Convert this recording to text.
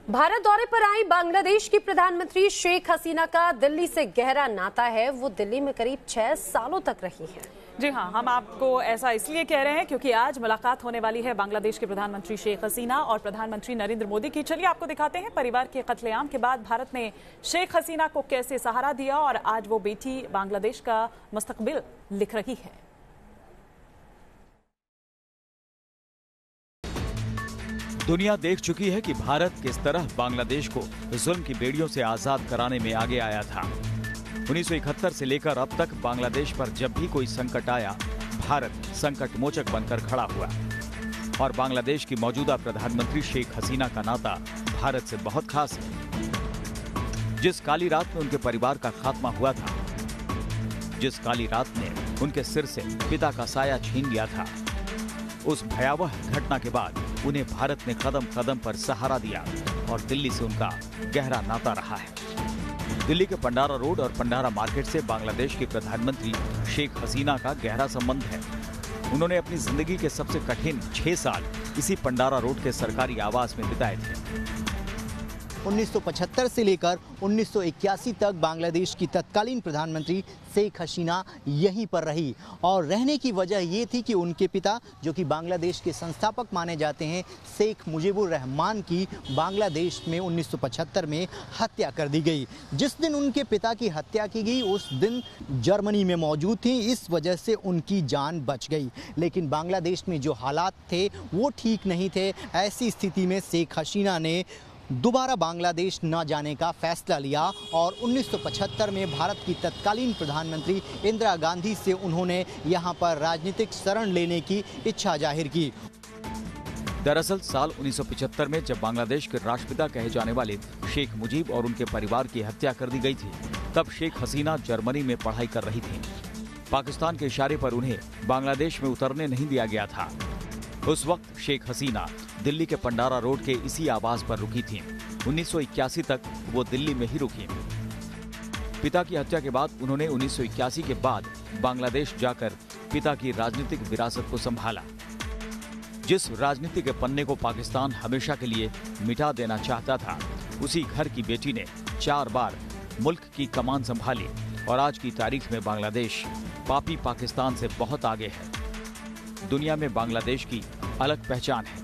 भारत दौरे पर आई बांग्लादेश की प्रधानमंत्री शेख हसीना का दिल्ली से गहरा नाता है। वो दिल्ली में करीब 6 सालों तक रही हैं। जी हाँ, हम आपको ऐसा इसलिए कह रहे हैं क्योंकि आज मुलाकात होने वाली है बांग्लादेश के प्रधानमंत्री शेख हसीना और प्रधानमंत्री नरेंद्र मोदी की। चलिए आपको दिखाते हैं परिवार के कत्लेआम के बाद भारत ने शेख हसीना को कैसे सहारा दिया और आज वो बेटी बांग्लादेश का मुस्तकबिल लिख रही है। दुनिया देख चुकी है कि भारत किस तरह बांग्लादेश को जुल्म की बेड़ियों से आजाद कराने में आगे आया था। 1971 से लेकर अब तक बांग्लादेश पर जब भी कोई संकट आया, भारत संकट मोचक बनकर खड़ा हुआ। और बांग्लादेश की मौजूदा प्रधानमंत्री शेख हसीना का नाता भारत से बहुत खास है। जिस काली रात में उनके परिवार का खात्मा हुआ था, जिस काली रात ने उनके सिर से पिता का साया छीन लिया था, उस भयावह घटना के बाद उन्हें भारत ने कदम कदम पर सहारा दिया और दिल्ली से उनका गहरा नाता रहा है। दिल्ली के पंडारा रोड और पंडारा मार्केट से बांग्लादेश के प्रधानमंत्री शेख हसीना का गहरा संबंध है। उन्होंने अपनी जिंदगी के सबसे कठिन 6 साल इसी पंडारा रोड के सरकारी आवास में बिताए थे। 1975 से लेकर 1981 तक बांग्लादेश की तत्कालीन प्रधानमंत्री शेख हसीना यहीं पर रही और रहने की वजह ये थी कि उनके पिता, जो कि बांग्लादेश के संस्थापक माने जाते हैं, शेख मुजीबुर रहमान की बांग्लादेश में 1975 में हत्या कर दी गई। जिस दिन उनके पिता की हत्या की गई उस दिन जर्मनी में मौजूद थी, इस वजह से उनकी जान बच गई। लेकिन बांग्लादेश में जो हालात थे वो ठीक नहीं थे। ऐसी स्थिति में शेख हसीना ने दोबारा बांग्लादेश न जाने का फैसला लिया और 1975 में भारत की तत्कालीन प्रधानमंत्री इंदिरा गांधी से उन्होंने यहां पर राजनीतिक शरण लेने की इच्छा जाहिर की। दरअसल साल 1975 में जब बांग्लादेश के राष्ट्रपिता कहे जाने वाले शेख मुजीब और उनके परिवार की हत्या कर दी गई थी, तब शेख हसीना जर्मनी में पढ़ाई कर रही थी। पाकिस्तान के इशारे पर उन्हें बांग्लादेश में उतरने नहीं दिया गया था। उस वक्त शेख हसीना दिल्ली के पंडारा रोड के इसी आवास पर रुकी थीं। 1981 तक वो दिल्ली में ही रुकी। पिता की हत्या के बाद उन्होंने 1981 के बाद बांग्लादेश जाकर पिता की राजनीतिक विरासत को संभाला। जिस राजनीति के पन्ने को पाकिस्तान हमेशा के लिए मिटा देना चाहता था, उसी घर की बेटी ने 4 बार मुल्क की कमान संभाली और आज की तारीख में बांग्लादेश पापी पाकिस्तान से बहुत आगे है। दुनिया में बांग्लादेश की अलग पहचान है।